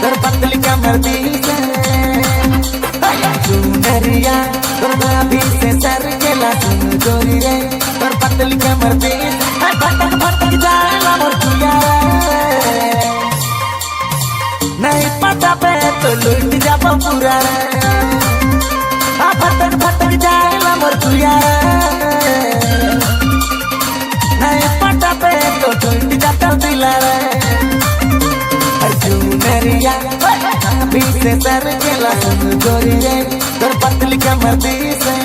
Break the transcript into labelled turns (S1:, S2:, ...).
S1: तोर पतली कमर दी से चुनरिया तोर नाभि से सर गेला सुन गोरी रे तोर पतली कमर दी भटक भटक जाला मोर चुया नहीं पता पे तो लुट जाबो पूरा भटक भटक जाला मोर चुया नहीं पता पे तो लुट जाता दिला रे चुनरिया नाभि से सर गेला सुन गोरी रे तोर पतली कमर दी से